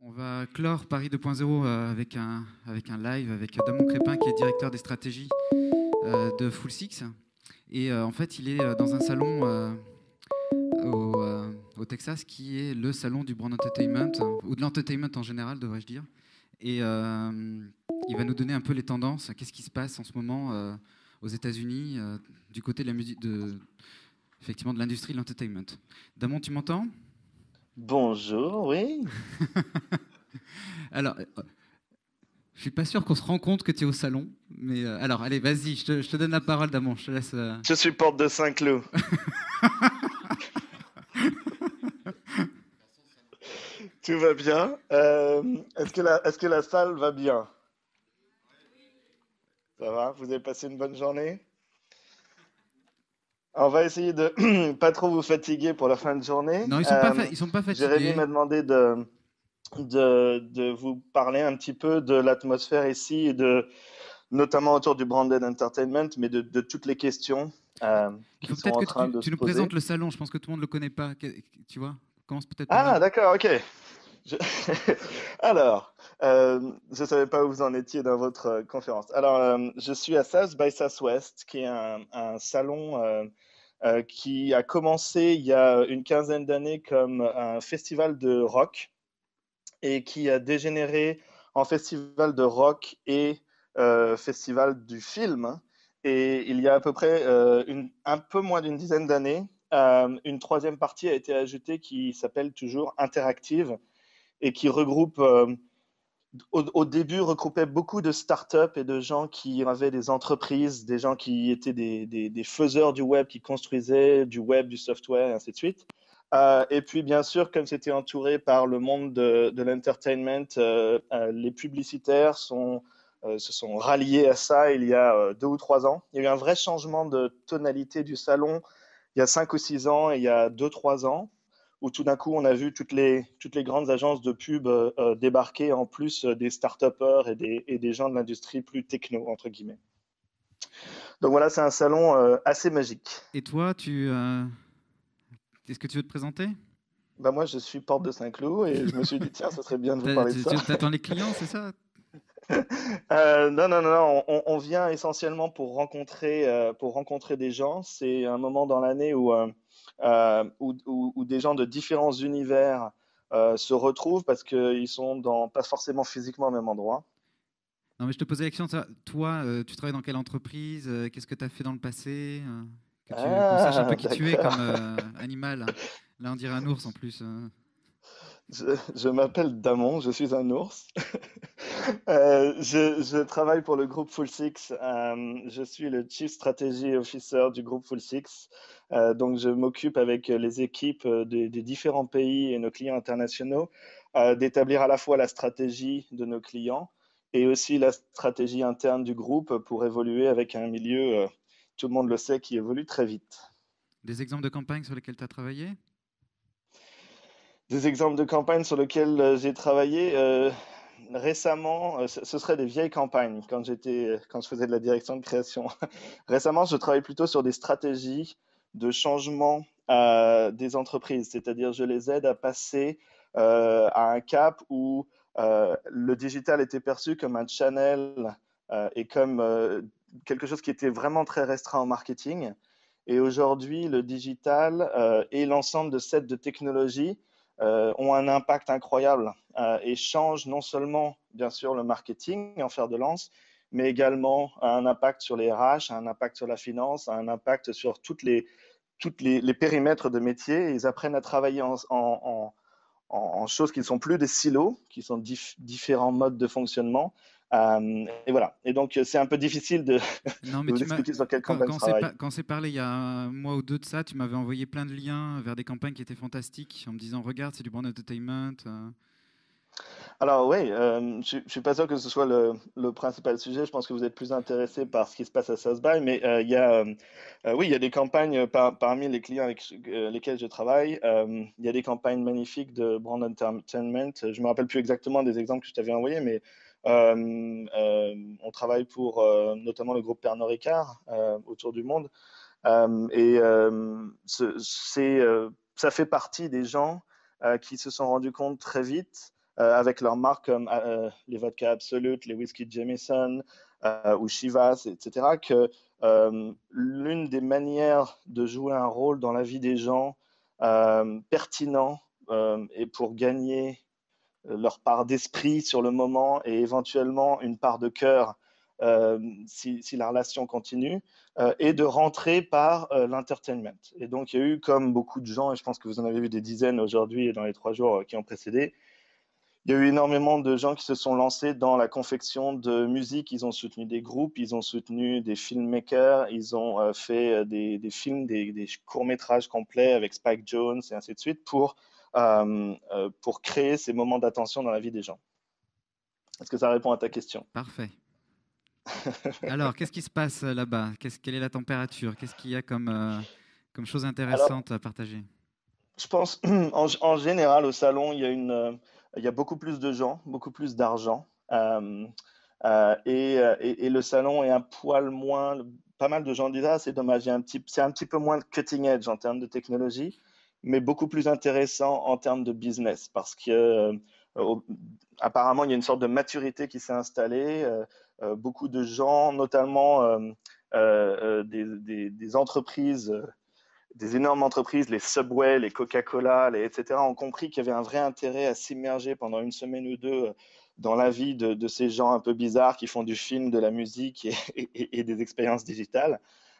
On va clore Paris 2.0 avec un live avec Damon Crépin qui est directeur des stratégies de Full Six. Et en fait, il est dans un salon au Texas qui est le salon du brand entertainment, ou de l'entertainment en général, devrais-je dire. Et il va nous donner un peu les tendances, qu'est-ce qui se passe en ce moment aux États-Unis du côté de la musique, effectivement, de l'industrie de l'entertainment. Damon, tu m'entends? Bonjour, oui. Alors, je suis pas sûr qu'on se rend compte que tu es au salon, mais alors, allez, vas-y, je te donne la parole, Damon, je te laisse. Je suis porte de Saint-Cloud. Tout va bien. Est-ce que la salle va bien? Ça va? Vous avez passé une bonne journée? On va essayer de pas trop vous fatiguer pour la fin de journée. Non, ils sont pas Jérémy fatigués. m'a demandé de vous parler un petit peu de l'atmosphère ici, et notamment autour du branded entertainment, mais de toutes les questions Il qui faut sont peut-être en que train tu, de tu se nous poser. présentes le salon. Je pense que tout le monde le connaît pas. Tu vois? Commence peut-être par là. Ah, d'accord, ok. Je- Alors, je ne savais pas où vous en étiez dans votre conférence. Alors, je suis à South by Southwest, qui est un salon qui a commencé il y a une quinzaine d'années comme un festival de rock et qui a dégénéré en festival de rock et festival du film. Et il y a à peu près un peu moins d'une dizaine d'années, une troisième partie a été ajoutée qui s'appelle toujours Interactive et qui regroupe, au début, regroupait beaucoup de startups et de gens qui avaient des entreprises, des gens qui étaient des faiseurs du web, qui construisaient du web, du software, et ainsi de suite. Et puis, bien sûr, comme c'était entouré par le monde de l'entertainment, les publicitaires se sont ralliés à ça il y a 2 ou 3 ans. Il y a eu un vrai changement de tonalité du salon il y a 5 ou 6 ans et il y a 2 ou 3 ans où tout d'un coup, on a vu toutes les grandes agences de pub débarquer en plus des start-upers et des gens de l'industrie plus techno, entre guillemets. Donc voilà, c'est un salon assez magique. Et toi, est-ce que tu veux te présenter? Bah moi, je suis porte de Saint-Cloud et je me suis dit, tiens, ça serait bien de vous parler de ça. Tu attends les clients, c'est ça? Non, non, non, non, on vient essentiellement pour rencontrer des gens. C'est un moment dans l'année où des gens de différents univers se retrouvent parce qu'ils sont pas forcément physiquement au même endroit. Non, mais je te posais la question. Toi, tu travailles dans quelle entreprise? Qu'est-ce que tu as fait dans le passé? Qu'on sache un peu Ah, qui tu es d'accord. comme animal. Là, on dirait un ours en plus. Je m'appelle Damon, je suis un ours. Je travaille pour le groupe Full Six. Je suis le Chief Strategy Officer du groupe Full Six. Donc, je m'occupe avec les équipes des différents pays et nos clients internationaux d'établir à la fois la stratégie de nos clients et aussi la stratégie interne du groupe pour évoluer avec un milieu, tout le monde le sait, qui évolue très vite. Des exemples de campagnes sur lesquelles tu as travaillé? Des exemples de campagnes sur lesquelles j'ai travaillé récemment, ce serait des vieilles campagnes quand je faisais de la direction de création. Récemment, je travaille plutôt sur des stratégies de changement des entreprises, c'est-à-dire je les aide à passer à un cap où le digital était perçu comme un channel et comme quelque chose qui était vraiment très restreint au marketing. Et aujourd'hui, le digital et l'ensemble de sets de technologies ont un impact incroyable et changent non seulement, bien sûr, le marketing en fer de lance, mais également un impact sur les RH, un impact sur la finance, un impact sur toutes les périmètres de métier. Ils apprennent à travailler en choses qui ne sont plus des silos, qui sont différents modes de fonctionnement. Et voilà. Et donc, c'est un peu difficile de, Non, de mais vous expliquer sur quelle campagne je travaille. quand c'est parlé il y a un mois ou deux de ça, tu m'avais envoyé plein de liens vers des campagnes qui étaient fantastiques en me disant, regarde, c'est du brand entertainment. Alors oui, je ne suis pas sûr que ce soit le principal sujet. Je pense que vous êtes plus intéressé par ce qui se passe à South By, mais oui, il y a des campagnes parmi les clients avec lesquels je travaille. Il y a des campagnes magnifiques de brand entertainment. Je me rappelle plus exactement des exemples que je t'avais envoyés, mais on travaille pour notamment le groupe Pernod Ricard autour du monde. Et ça fait partie des gens qui se sont rendus compte très vite avec leurs marques comme les Vodka Absolute, les Whisky Jameson ou Chivas, etc., que l'une des manières de jouer un rôle dans la vie des gens pertinent et pour gagner leur part d'esprit sur le moment et éventuellement une part de cœur si la relation continue, et de rentrer par l'entertainment. Et donc, il y a eu, comme beaucoup de gens, et je pense que vous en avez vu des dizaines aujourd'hui et dans les 3 jours qui ont précédé, il y a eu énormément de gens qui se sont lancés dans la confection de musique. Ils ont soutenu des groupes, ils ont soutenu des filmmakers, ils ont fait des films, des courts-métrages complets avec Spike Jonze et ainsi de suite pour créer ces moments d'attention dans la vie des gens. Est-ce que ça répond à ta question? Parfait. Alors, qu'est-ce qui se passe là-bas? Quelle est la température? Qu'est-ce qu'il y a comme chose Alors, intéressante à partager? je pense, en général, au salon, il y a beaucoup plus de gens, beaucoup plus d'argent. Et le salon est un poil moins. Pas mal de gens disent, ah, c'est dommage, c'est un petit peu moins cutting edge en termes de technologie, mais beaucoup plus intéressant en termes de business, parce que apparemment, il y a une sorte de maturité qui s'est installée. Beaucoup de gens, notamment des entreprises des énormes entreprises, les Subway, les Coca-Cola, etc., ont compris qu'il y avait un vrai intérêt à s'immerger pendant une semaine ou deux dans la vie de ces gens un peu bizarres qui font du film, de la musique et des expériences digitales.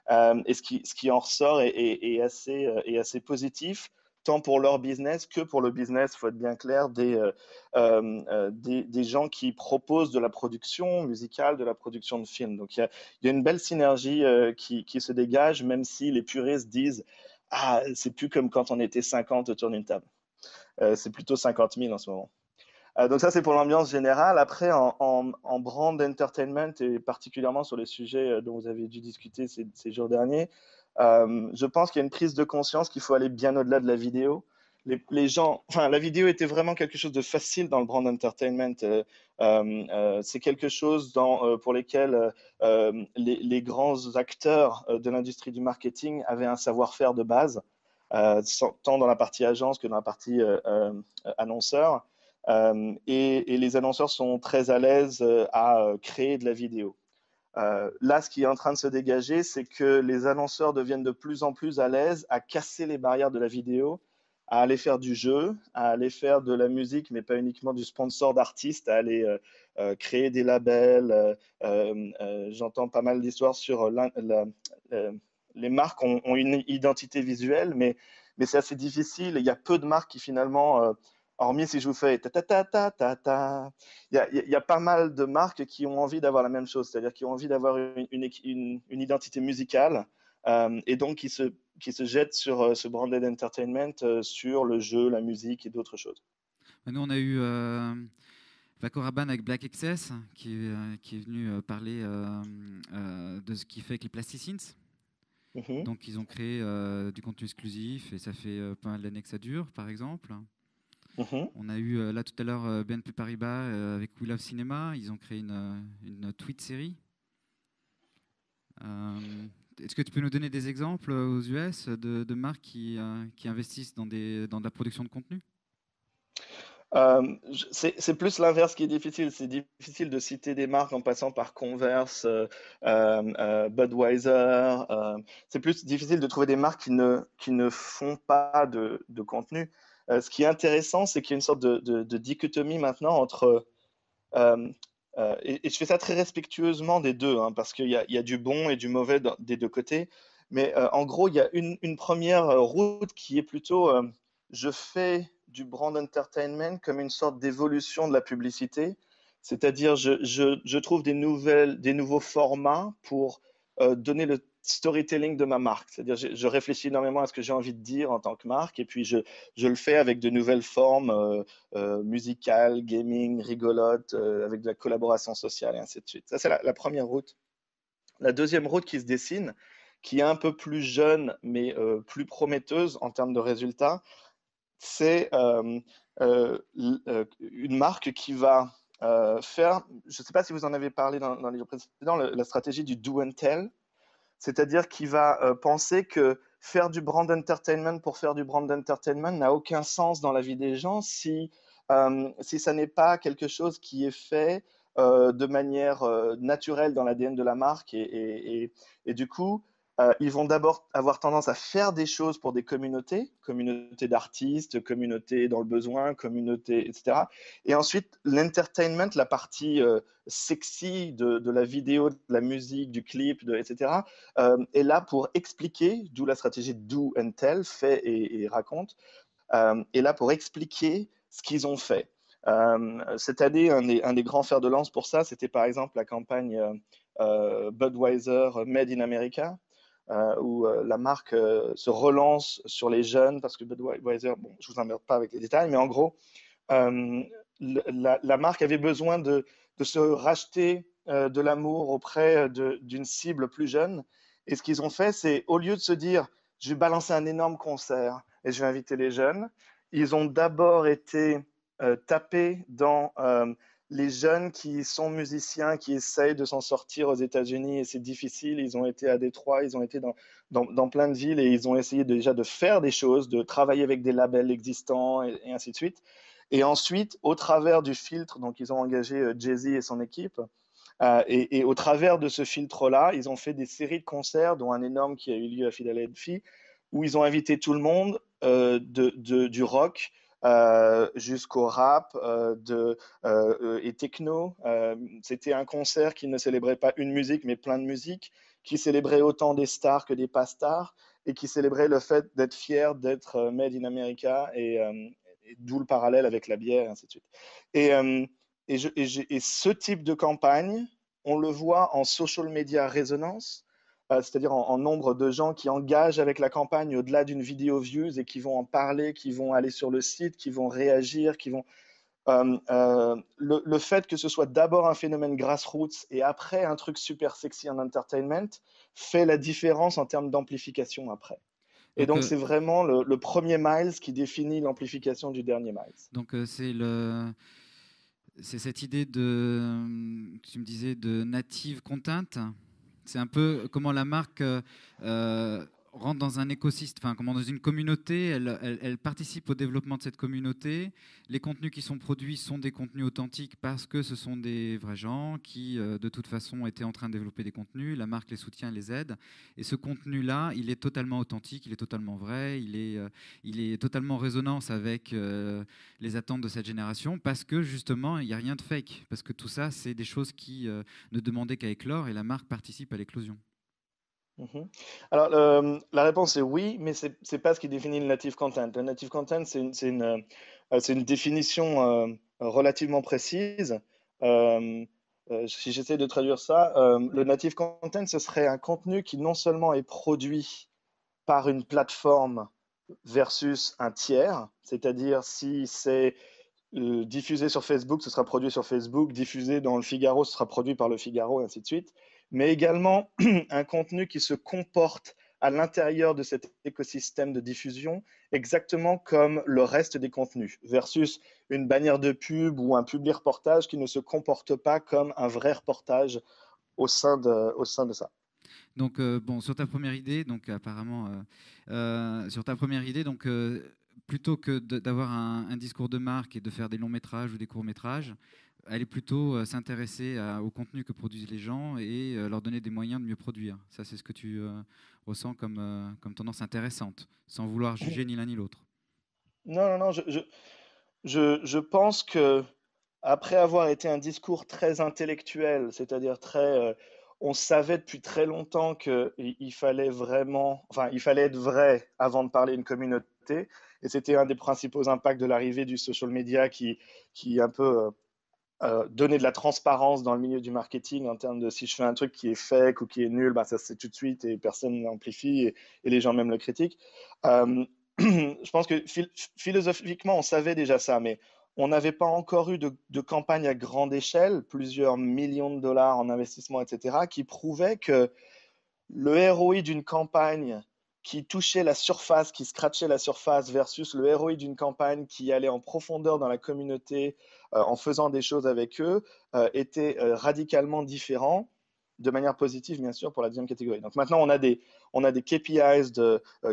Et ce qui en ressort est assez positif, tant pour leur business que pour le business, il faut être bien clair, des gens qui proposent de la production musicale, de la production de films. Donc il y a une belle synergie qui se dégage, même si les puristes disent ah, c'est plus comme quand on était 50 autour d'une table. C'est plutôt 50 000 en ce moment. Donc ça, c'est pour l'ambiance générale. Après, en brand entertainment, et particulièrement sur les sujets dont vous avez dû discuter ces jours derniers, je pense qu'il y a une prise de conscience qu'il faut aller bien au-delà de la vidéo. Les gens, enfin, la vidéo était vraiment quelque chose de facile dans le brand entertainment. C'est quelque chose pour lesquels les grands acteurs de l'industrie du marketing avaient un savoir-faire de base, tant dans la partie agence que dans la partie annonceur. Et les annonceurs sont très à l'aise à créer de la vidéo. Là, ce qui est en train de se dégager, c'est que les annonceurs deviennent de plus en plus à l'aise à casser les barrières de la vidéo, à aller faire du jeu, à aller faire de la musique, mais pas uniquement du sponsor d'artistes, à aller créer des labels. J'entends pas mal d'histoires sur les marques ont une identité visuelle, mais c'est assez difficile. Il y a peu de marques qui finalement hormis si je vous fais ta ta ta ta ta ta, il y a pas mal de marques qui ont envie d'avoir la même chose, c'est-à-dire qui ont envie d'avoir une identité musicale et donc qui se jettent sur ce branded entertainment, sur le jeu, la musique et d'autres choses. Nous, on a eu Paco Rabanne avec Black Excess qui est venu parler de ce qu'il fait avec les plasticines. Donc, ils ont créé du contenu exclusif et ça fait pas mal d'années que ça dure, par exemple. On a eu là tout à l'heure BNP Paribas avec We Love Cinema. Ils ont créé une tweet série. Est-ce que tu peux nous donner des exemples aux US de marques qui investissent dans de la production de contenu? C'est plus l'inverse qui est difficile. C'est difficile de citer des marques en passant par Converse, Budweiser. C'est plus difficile de trouver des marques qui ne font pas de contenu. Ce qui est intéressant, c'est qu'il y a une sorte de dichotomie maintenant entre et je fais ça très respectueusement des deux, hein, parce qu'il y a du bon et du mauvais des deux côtés. Mais en gros, il y a une première route qui est plutôt je fais du brand entertainment comme une sorte d'évolution de la publicité. C'est-à-dire, je trouve des nouveaux formats pour donner le storytelling de ma marque. C'est-à-dire, je réfléchis énormément à ce que j'ai envie de dire en tant que marque, et puis je le fais avec de nouvelles formes musicales, gaming, rigolotes, avec de la collaboration sociale, et ainsi de suite. Ça, c'est la première route. La deuxième route qui se dessine, qui est un peu plus jeune, mais plus prometteuse en termes de résultats, c'est une marque qui va faire, je ne sais pas si vous en avez parlé dans les jours précédents, la stratégie du do and tell, c'est-à-dire qui va penser que faire du brand entertainment pour faire du brand entertainment n'a aucun sens dans la vie des gens si si ça n'est pas quelque chose qui est fait de manière naturelle dans l'ADN de la marque. Et du coup, ils vont d'abord avoir tendance à faire des choses pour des communautés d'artistes, communautés dans le besoin, communautés, etc. Et ensuite, l'entertainment, la partie sexy de la vidéo, de la musique, du clip, etc., est là pour expliquer, d'où la stratégie do and tell, fait et raconte, est là pour expliquer ce qu'ils ont fait. Cette année, un des grands fers de lance pour ça, c'était par exemple la campagne Budweiser Made in America, où la marque se relance sur les jeunes, parce que Budweiser, bon, je vous emmerde pas avec les détails, mais en gros, euh, la marque avait besoin de se racheter de l'amour auprès d'une cible plus jeune. Et ce qu'ils ont fait, c'est au lieu de se dire, je vais balancer un énorme concert et je vais inviter les jeunes, ils ont d'abord été tapés dans les jeunes qui sont musiciens, qui essayent de s'en sortir aux États-Unis, et c'est difficile. Ils ont été à Détroit, ils ont été dans plein de villes, et ils ont essayé déjà de faire des choses, de travailler avec des labels existants, et ainsi de suite. Et ensuite, au travers du filtre, donc ils ont engagé Jay-Z et son équipe, et au travers de ce filtre-là, ils ont fait des séries de concerts, dont un énorme qui a eu lieu à Philadelphie, où ils ont invité tout le monde, du rock jusqu'au rap et techno. C'était un concert qui ne célébrait pas une musique, mais plein de musiques, qui célébrait autant des stars que des pas stars, et qui célébrait le fait d'être fier d'être made in America, et d'où le parallèle avec la bière, et ainsi de suite. Et, et ce type de campagne, on le voit en social media résonance, c'est-à-dire en nombre de gens qui engagent avec la campagne au-delà d'une vidéo views et qui vont en parler, qui vont aller sur le site, qui vont réagir, qui vont... le fait que ce soit d'abord un phénomène grassroots et après un truc super sexy en entertainment fait la différence en termes d'amplification après. Et Donc, donc, c'est vraiment le premier miles qui définit l'amplification du dernier miles. donc c'est cette idée de, tu me disais, de native content. C'est un peu comment la marque rentre dans un écosystème, enfin, comment dans une communauté, elle participe au développement de cette communauté. Les contenus qui sont produits sont des contenus authentiques parce que ce sont des vrais gens qui, de toute façon, étaient en train de développer des contenus. La marque les soutient, les aide. Et ce contenu-là, il est totalement authentique, il est totalement vrai, il est totalement en résonance avec les attentes de cette génération parce que, justement, il n'y a rien de fake. Parce que tout ça, c'est des choses qui ne demandaient qu'à éclore et la marque participe à l'éclosion. Mhm. Alors, la réponse est oui, mais ce n'est pas ce qui définit le native content. Le native content, c'est une définition relativement précise. Euh, si j'essaie de traduire ça, le native content, ce serait un contenu qui non seulement est produit par une plateforme versus un tiers, c'est-à-dire si c'est diffusé sur Facebook, ce sera produit sur Facebook, diffusé dans le Figaro, ce sera produit par le Figaro, et ainsi de suite, mais également un contenu qui se comporte à l'intérieur de cet écosystème de diffusion, exactement comme le reste des contenus, versus une bannière de pub ou un public reportage qui ne se comporte pas comme un vrai reportage au sein de ça. Donc, bon, sur ta première idée, donc apparemment, sur ta première idée, donc, plutôt que d'avoir un discours de marque et de faire des longs métrages ou des courts métrages, elle est plutôt s'intéresser au contenu que produisent les gens et leur donner des moyens de mieux produire. Ça, c'est ce que tu ressens comme, comme tendance intéressante, sans vouloir juger ni l'un ni l'autre. Non, non, non, je pense que après avoir été un discours très intellectuel, c'est-à-dire on savait depuis très longtemps qu'il fallait vraiment, enfin, il fallait être vrai avant de parler à une communauté, et c'était un des principaux impacts de l'arrivée du social media qui un peu donnait de la transparence dans le milieu du marketing en termes de si je fais un truc qui est fake ou qui est nul, bah, ça se sait tout de suite et personne n'amplifie et les gens même le critiquent. Euh, je pense que philosophiquement, on savait déjà ça, mais on n'avait pas encore eu de campagne à grande échelle, plusieurs millions de dollars en investissement, etc., qui prouvaient que le ROI d'une campagne qui touchait la surface, qui scratchait la surface, versus le ROI d'une campagne qui allait en profondeur dans la communauté en faisant des choses avec eux, était radicalement différent. de manière positive, bien sûr, pour la deuxième catégorie. Donc maintenant, on a des KPIs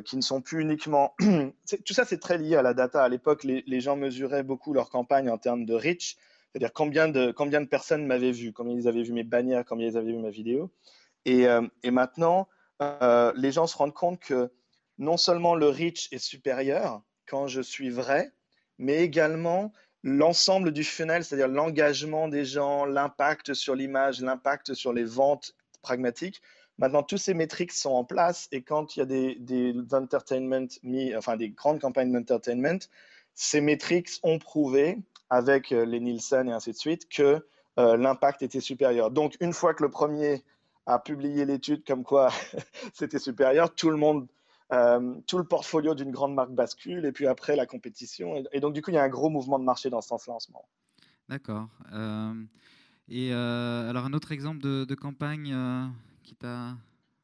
qui ne sont plus uniquement... Tout ça, c'est très lié à la data. À l'époque, les gens mesuraient beaucoup leur campagne en termes de reach, c'est-à-dire combien de personnes m'avaient vu, combien ils avaient vu mes bannières, combien ils avaient vu ma vidéo. Et maintenant, les gens se rendent compte que non seulement le reach est supérieur quand je suis vrai, mais également l'ensemble du funnel, c'est-à-dire l'engagement des gens, l'impact sur l'image, l'impact sur les ventes pragmatiques. Maintenant, tous ces métriques sont en place et quand il y a des entertainment enfin des grandes campagnes d'entertainment, ces métriques ont prouvé avec les Nielsen et ainsi de suite que l'impact était supérieur. Donc, une fois que le premier a publié l'étude comme quoi c'était supérieur, tout le portfolio d'une grande marque bascule, et puis après la compétition. Et donc, du coup, il y a un gros mouvement de marché dans ce sens-là en ce moment. D'accord. Alors, un autre exemple de campagne qui t'a.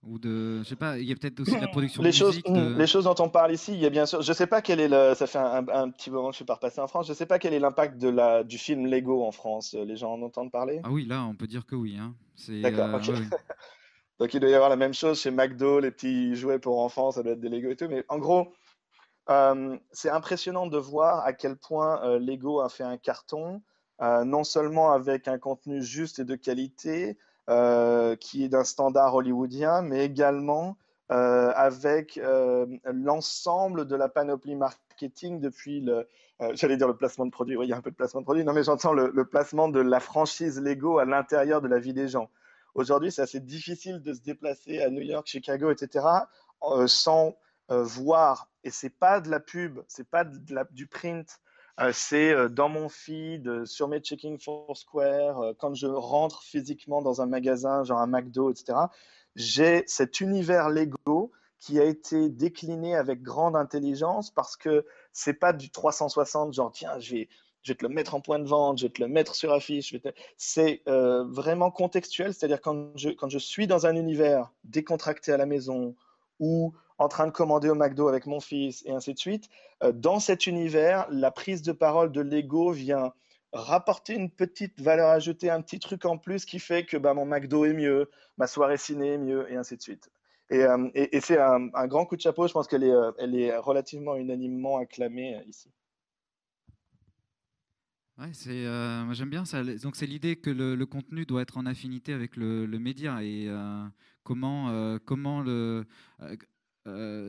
Ou de. Je sais pas, il y a peut-être aussi de la production de musique. Les choses dont on parle ici, il y a bien sûr, je sais pas quel est le, ça fait un petit moment que je suis pas repassé en France, je sais pas quel est l'impact du film Lego en France. Les gens en entendent parler? Ah oui, là, on peut dire que oui, hein. D'accord, ok. Ouais, ouais. Donc il doit y avoir la même chose chez McDo, les petits jouets pour enfants, ça doit être des Lego et tout. Mais en gros, c'est impressionnant de voir à quel point Lego a fait un carton, non seulement avec un contenu juste et de qualité, qui est d'un standard hollywoodien, mais également avec l'ensemble de la panoplie marketing depuis j'allais dire le placement de produit, oui, il y a un peu de placement de produit, non mais j'entends le placement de la franchise Lego à l'intérieur de la vie des gens. Aujourd'hui, c'est assez difficile de se déplacer à New York, Chicago, etc., sans voir, et c'est pas de la pub, c'est pas du print, c'est dans mon feed, sur mes checking Foursquare, quand je rentre physiquement dans un magasin, genre un McDo, etc. J'ai cet univers Lego qui a été décliné avec grande intelligence parce que c'est pas du 360, genre tiens, je vais te le mettre en point de vente, je vais te le mettre sur affiche. C'est vraiment contextuel, c'est-à-dire quand je suis dans un univers décontracté à la maison ou en train de commander au McDo avec mon fils et ainsi de suite, dans cet univers, la prise de parole de Lego vient rapporter une petite valeur ajoutée, un petit truc en plus qui fait que mon McDo est mieux, ma soirée ciné est mieux et ainsi de suite. Et c'est un grand coup de chapeau, je pense elle est relativement unanimement acclamée ici. Ouais, moi j'aime bien ça. Donc c'est l'idée que le contenu doit être en affinité avec le média et comment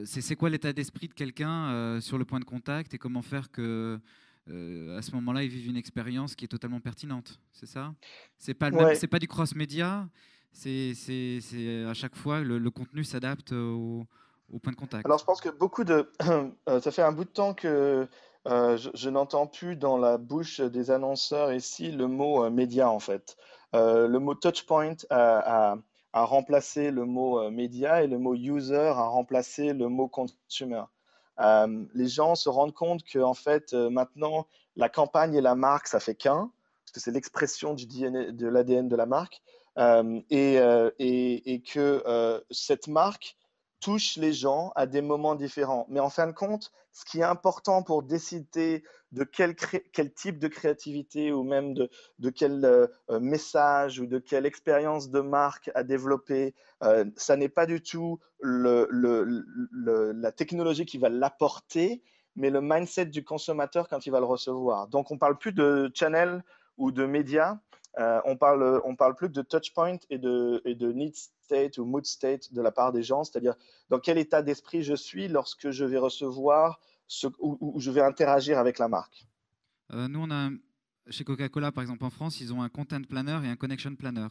c'est quoi l'état d'esprit de quelqu'un sur le point de contact et comment faire que à ce moment-là il vive une expérience qui est totalement pertinente. C'est ça? C'est pas le même, Ouais. c'est pas du cross-média. C'est à chaque fois le contenu s'adapte au point de Alors, contact. je pense que ça fait un bout de temps que je n'entends plus dans la bouche des annonceurs ici le mot média, en fait. Le mot touchpoint a remplacé le mot média et le mot user a remplacé le mot consumer. Les gens se rendent compte que, en fait, maintenant, la campagne et la marque, ça fait qu'un, parce que c'est l'expression du DNA, de l'ADN de la marque, et que cette marque touche les gens à des moments différents. Mais en fin de compte, ce qui est important pour décider de quel type de créativité ou même de quel message ou de quelle expérience de marque à développer, ça n'est pas du tout la technologie qui va l'apporter, mais le mindset du consommateur quand il va le recevoir. Donc, on ne parle plus de channel ou de médias, on parle plus de touchpoint et de need state ou mood state de la part des gens, c'est-à-dire dans quel état d'esprit je suis lorsque je vais recevoir ou je vais interagir avec la marque. Nous chez Coca-Cola par exemple en France, ils ont un content planner et un connection planner.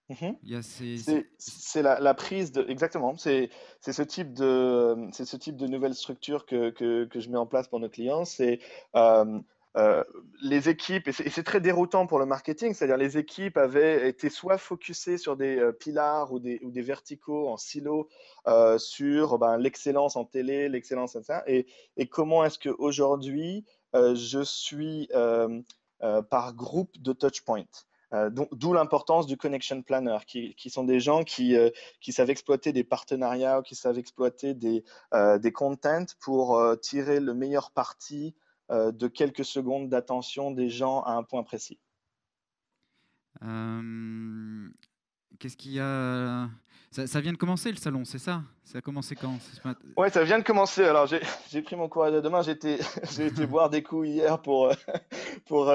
Mhm. Il y a C'est la prise de exactement. C'est ce type de nouvelle structure que je mets en place pour nos clients. C'est euh, les équipes et c'est très déroutant pour le marketing. C'est-à-dire les équipes avaient été soit focusées sur des pilars ou des verticaux en silo sur l'excellence en télé, l'excellence en ça. Et comment est-ce qu'aujourd'hui je suis par groupe de touchpoints. D'où l'importance du connection planner, qui sont des gens qui savent exploiter des partenariats ou qui savent exploiter des contents pour tirer le meilleur parti de quelques secondes d'attention des gens à un point précis. Euh, Qu'est-ce qu'il y a ça vient de commencer le salon, c'est ça? Ça a commencé quand? Ouais, ça vient de commencer. Alors, j'ai pris mon courage à deux mains. J'ai été boire des coups hier pour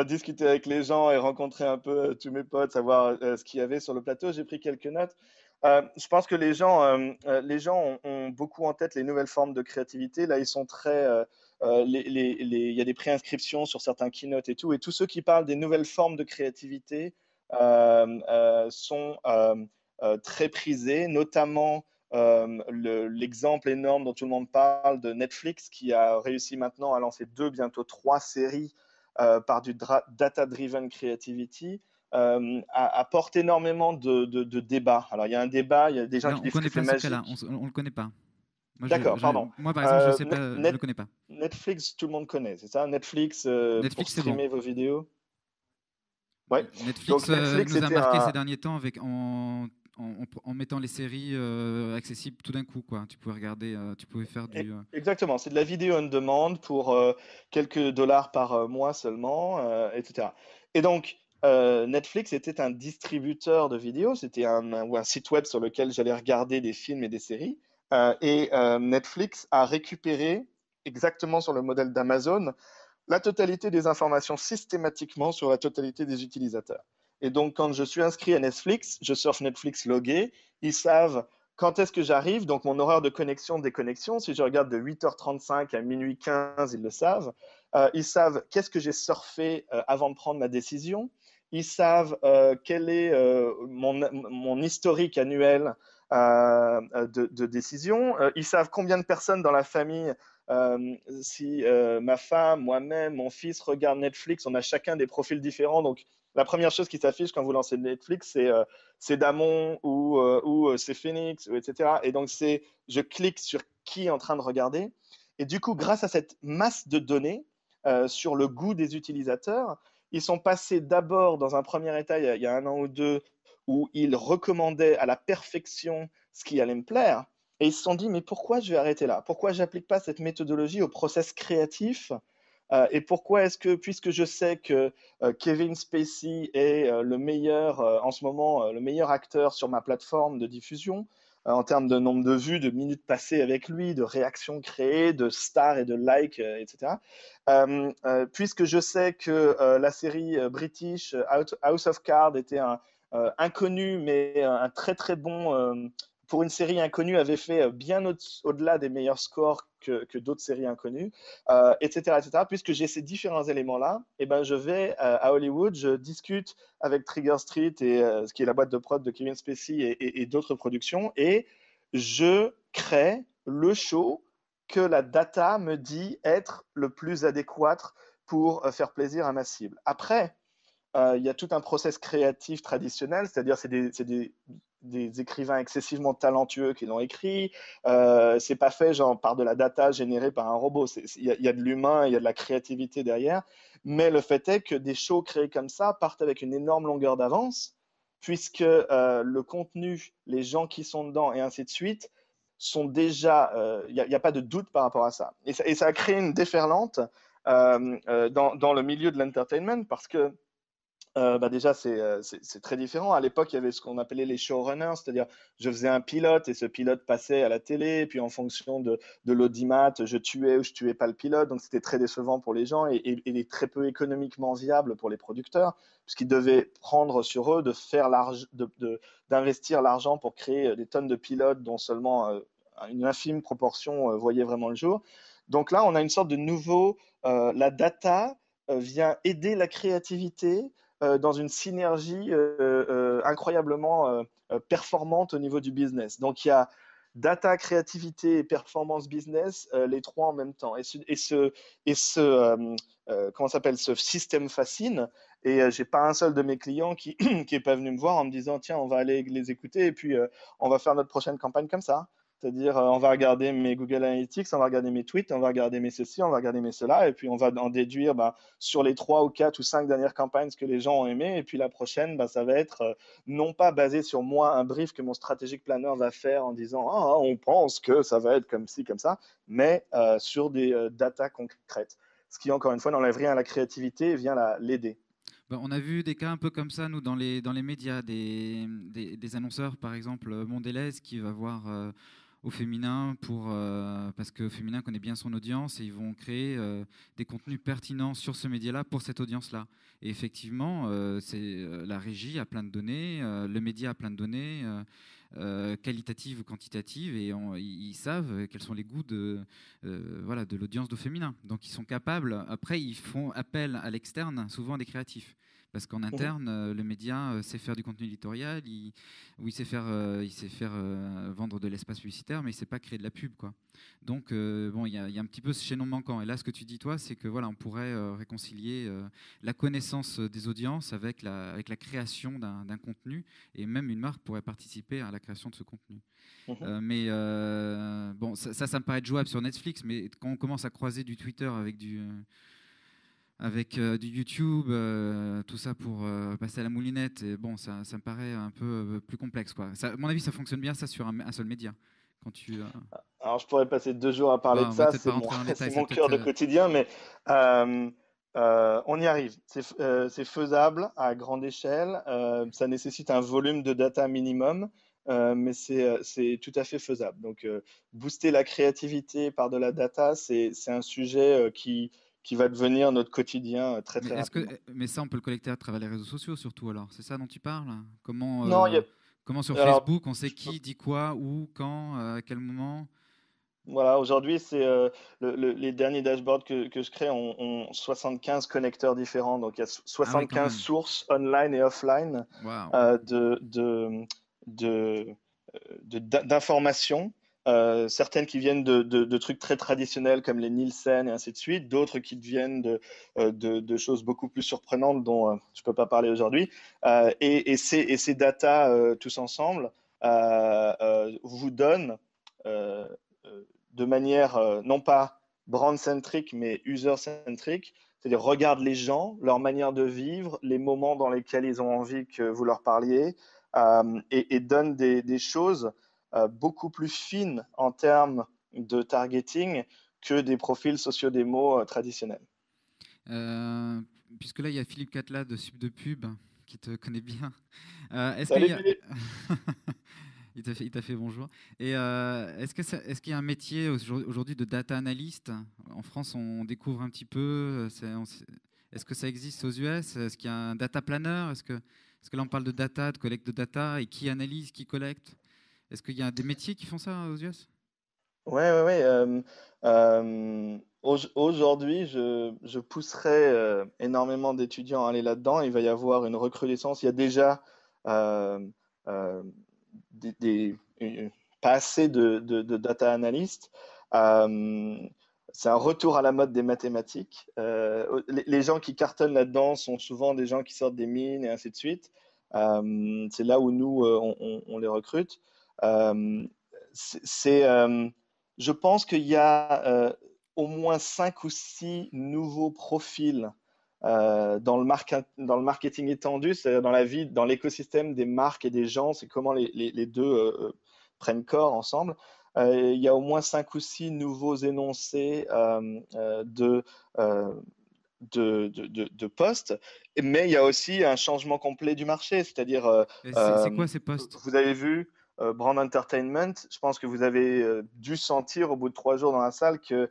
discuter avec les gens et rencontrer un peu tous mes potes, savoir ce qu'il y avait sur le plateau. J'ai pris quelques notes. Je pense que les gens ont beaucoup en tête les nouvelles formes de créativité. Là, ils sont très. Il y a des préinscriptions sur certains keynotes et tous ceux qui parlent des nouvelles formes de créativité sont très prisés, notamment l'exemple énorme dont tout le monde parle de Netflix, qui a réussi maintenant à lancer bientôt trois séries par du data-driven creativity, apporte énormément de débats. Alors, il y a un débat, il y a des gens Là, qui on disent que connaît c'est pas ce cas-là, magique. on le connaît pas. Moi, D'accord, pardon. moi, par exemple, je sais pas, je Net, le connais pas. Netflix, tout le monde connaît, c'est ça? Netflix pour Netflix, c'est bon. streamer vos vidéos? Ouais. Donc Netflix Netflix, nous a c'était marqué ces un, derniers temps en mettant les séries accessibles tout d'un coup, quoi. Tu pouvais regarder, tu pouvais faire du. Exactement, c'est de la vidéo on demand pour quelques dollars par mois seulement, etc. Et donc, Netflix était un distributeur de vidéos, c'était ou un site web sur lequel j'allais regarder des films et des séries. Netflix a récupéré, exactement sur le modèle d'Amazon, la totalité des informations systématiquement sur la totalité des utilisateurs. Et donc, quand je suis inscrit à Netflix, je surfe Netflix logué, ils savent quand est-ce que j'arrive, donc mon horaire de connexion, déconnexion. Si je regarde de 8h35 à minuit 15, ils le savent. Ils savent qu'est-ce que j'ai surfé avant de prendre ma décision. Ils savent quel est mon historique annuel de décision. Ils savent combien de personnes dans la famille si ma femme, moi-même, mon fils regardent Netflix, on a chacun des profils différents. Donc, la première chose qui s'affiche quand vous lancez Netflix, c'est Damon ou c'est Phoenix, etc. Et donc, je clique sur qui est en train de regarder. Et du coup, grâce à cette masse de données sur le goût des utilisateurs, ils sont passés d'abord dans un premier état, il y a un an ou deux, où ils recommandaient à la perfection ce qui allait me plaire. Et ils se sont dit, mais pourquoi je vais arrêter là? Pourquoi je n'applique pas cette méthodologie au process créatif? Et pourquoi est-ce que, puisque je sais que Kevin Spacey est le meilleur, en ce moment, le meilleur acteur sur ma plateforme de diffusion, en termes de nombre de vues, de minutes passées avec lui, de réactions créées, de stars et de likes, etc. Puisque je sais que la série british House of Cards était un inconnu, mais un très très bon pour une série inconnue, avait fait bien au-delà des meilleurs scores que d'autres séries inconnues, etc., etc. Puisque j'ai ces différents éléments-là, eh ben, je vais à Hollywood, je discute avec Trigger Street, ce qui est la boîte de prod de Kevin Spacey et d'autres productions, et je crée le show que la data me dit être le plus adéquat pour faire plaisir à ma cible. Après, il y a tout un process créatif traditionnel, c'est-à-dire des écrivains excessivement talentueux qui l'ont écrit. C'est pas fait genre par de la data générée par un robot. Il y a de l'humain, il y a de la créativité derrière. Mais le fait est que des shows créés comme ça partent avec une énorme longueur d'avance, puisque le contenu, les gens qui sont dedans et ainsi de suite sont déjà. Il n'y a pas de doute par rapport à ça. Et ça a créé une déferlante dans le milieu de l'entertainment parce que déjà, c'est très différent. À l'époque, il y avait ce qu'on appelait les showrunners, c'est-à-dire je faisais un pilote et ce pilote passait à la télé, et puis en fonction de l'audimat, je tuais ou je tuais pas le pilote. Donc c'était très décevant pour les gens et très peu économiquement viable pour les producteurs, puisqu'ils devaient prendre sur eux d'investir l'argent pour créer des tonnes de pilotes dont seulement une infime proportion voyait vraiment le jour. Donc là, on a une sorte de nouveau, la data vient aider la créativité dans une synergie incroyablement performante au niveau du business. Donc il y a data, créativité et performance business, les trois en même temps. Comment s'appelle, ce système fascine. Et j'ai pas un seul de mes clients qui qui est pas venu me voir en me disant tiens on va aller les écouter et puis on va faire notre prochaine campagne comme ça. C'est-à-dire, on va regarder mes Google Analytics, on va regarder mes tweets, on va regarder mes ceci, on va regarder mes cela, et puis on va en déduire sur les 3 ou 4 ou 5 dernières campagnes ce que les gens ont aimé, et puis la prochaine, ça va être non pas basé sur moi, un brief que mon strategic planner va faire en disant ah, on pense que ça va être comme ci, comme ça, mais sur des data concrètes. Ce qui, encore une fois, n'enlève rien à la créativité et vient l'aider. Ben, on a vu des cas un peu comme ça, nous, dans les médias, des annonceurs, par exemple, Mondelez, qui va voir au féminin, parce que au féminin connaît bien son audience, et ils vont créer des contenus pertinents sur ce média-là pour cette audience-là. Et effectivement, la régie a plein de données, le média a plein de données, qualitatives ou quantitatives, et ils savent quels sont les goûts voilà, de l'audience de féminin. Donc ils sont capables, après ils font appel à l'externe, souvent à des créatifs. Parce qu'en Mhm. interne, le média sait faire du contenu éditorial, il sait faire vendre de l'espace publicitaire, mais il ne sait pas créer de la pub, quoi. Donc, bon, il y a un petit peu ce chaînon manquant. Et là, ce que tu dis, toi, c'est que voilà, on pourrait réconcilier la connaissance des audiences avec la création d'un contenu, et même une marque pourrait participer à la création de ce contenu. Mhm. Mais bon, ça me paraît être jouable sur Netflix, mais quand on commence à croiser du Twitter avec du YouTube, tout ça pour passer à la moulinette, et bon, ça me paraît un peu plus complexe, quoi. À mon avis, ça fonctionne bien, ça, sur un seul média. Quand tu, Alors, je pourrais passer 2 jours à parler bon, de on va ça, peut-être c'est pas mon, rentrer dans le c'est détail, ça mon peut-être. cœur de quotidien, mais euh, on y arrive. C'est faisable à grande échelle. Ça nécessite un volume de data minimum, mais c'est tout à fait faisable. Donc, booster la créativité par de la data, c'est un sujet qui va devenir notre quotidien très, Mais très rapidement. mais ça, on peut le collecter à travers les réseaux sociaux, surtout, alors. C'est ça dont tu parles? Non, Comment sur alors, Facebook, on sait je peux qui dit quoi, où, quand, à quel moment? Voilà, aujourd'hui, c'est les derniers dashboards que je crée ont 75 connecteurs différents. Donc, il y a Ah oui, quand 75 même. sources online et offline Waouh. euh, de, de, de, d'informations. Certaines qui viennent de trucs très traditionnels comme les Nielsen et ainsi de suite, d'autres qui viennent de choses beaucoup plus surprenantes dont je ne peux pas parler aujourd'hui. Et ces data tous ensemble vous donnent euh, euh, de manière non pas brand-centrique, mais user-centrique, c'est-à-dire regarde les gens, leur manière de vivre, les moments dans lesquels ils ont envie que vous leur parliez, et donne des choses beaucoup plus fines en termes de targeting que des profils sociodémo traditionnels. Euh, Puisque là, il y a Philippe Catla de Sub de Pub qui te connaît bien. Est-ce qu'il Salut y a... Philippe. Il t'a fait bonjour. Et est-ce qu'il y a un métier aujourd'hui de data analyst? En France, on découvre un petit peu. Est-ce que ça existe aux US? Est-ce qu'il y a un data planner? Est-ce que là, on parle de data, de collecte de data, et qui analyse, qui collecte? Est-ce qu'il y a des métiers qui font ça aux US? Ouais, ouais, ouais. Aujourd'hui, je pousserais énormément d'étudiants à aller là-dedans. Il va y avoir une recrudescence. Il y a déjà euh, euh, pas assez de data analystes. Euh, c'est un retour à la mode des mathématiques. Les gens qui cartonnent là-dedans sont souvent des gens qui sortent des mines et ainsi de suite. C'est là où nous, on les recrute. Euh, c'est, je pense qu'il y a au moins 5 ou 6 nouveaux profils dans le marketing étendu, c'est-à-dire dans la vie, dans l'écosystème des marques et des gens, c'est comment les deux prennent corps ensemble. Il y a au moins 5 ou 6 nouveaux énoncés euh, de postes, mais il y a aussi un changement complet du marché, c'est-à-dire, Et c'est euh, quoi ces postes? vous avez vu, Brand Entertainment, je pense que vous avez dû sentir au bout de 3 jours dans la salle que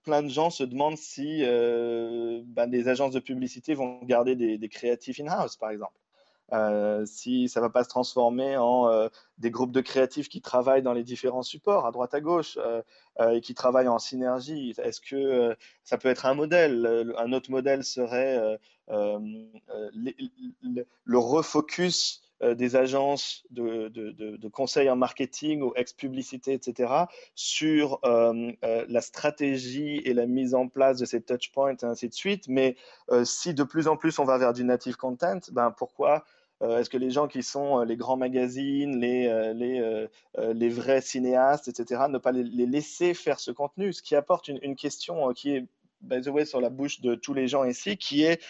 plein de gens se demandent si des agences de publicité vont garder des créatifs in-house, par exemple. Si ça ne va pas se transformer en des groupes de créatifs qui travaillent dans les différents supports, à droite à gauche, et qui travaillent en synergie. Est-ce que ça peut être un modèle? Un autre modèle serait euh, le refocus des agences de conseil en marketing ou ex-publicité, etc., sur la stratégie et la mise en place de ces touchpoints et ainsi de suite. Mais si de plus en plus on va vers du native content, pourquoi est-ce que les gens qui sont les grands magazines, les vrais cinéastes, etc., ne pas les laisser faire ce contenu? Ce qui apporte une question qui est, by the way, sur la bouche de tous les gens ici, qui est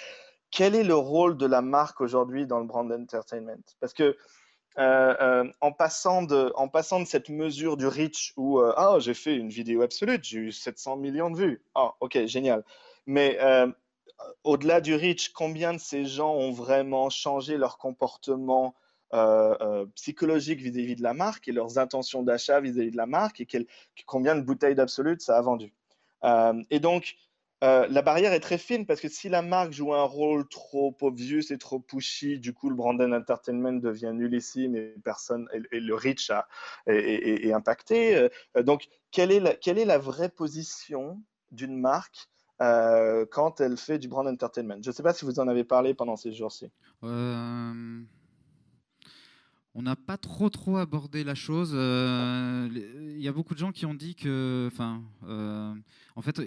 quel est le rôle de la marque aujourd'hui dans le brand entertainment? Parce que en passant de cette mesure du reach où j'ai fait une vidéo absolue, j'ai eu 700 millions de vues. Ah, ok, génial. Mais au-delà du reach, combien de ces gens ont vraiment changé leur comportement psychologique vis-à-vis de la marque et leurs intentions d'achat vis-à-vis de la marque et combien de bouteilles d'Absolute ça a vendu. Et donc, la barrière est très fine parce que si la marque joue un rôle trop obvious et trop pushy, du coup, le branded entertainment devient nullissime et le reach est impacté. Donc, quelle est la vraie position d'une marque quand elle fait du brand entertainment? Je ne sais pas si vous en avez parlé pendant ces jours-ci. Euh, On n'a pas trop abordé la chose. Il y a beaucoup de gens qui ont dit que, en fait,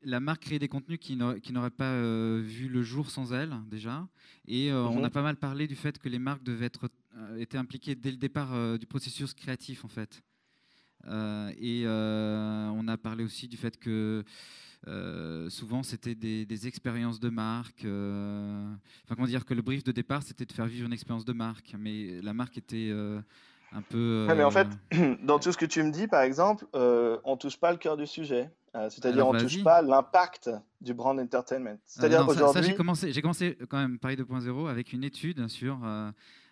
la marque crée des contenus qui n'auraient pas vu le jour sans elle déjà. Et on a pas mal parlé du fait que les marques devaient étaient impliquées dès le départ du processus créatif, en fait. On a parlé aussi du fait que souvent, c'était des expériences de marque. Comment dire que le brief de départ, c'était de faire vivre une expérience de marque, mais la marque était un peu. Ouais, mais en fait, dans tout ce que tu me dis, par exemple, on touche pas le cœur du sujet. C'est-à-dire, Alors on touche vas-y. pas l'impact du brand entertainment. C'est-à-dire Non, ça qu'aujourd'hui, j'ai commencé quand même Paris 2.0 avec une étude sur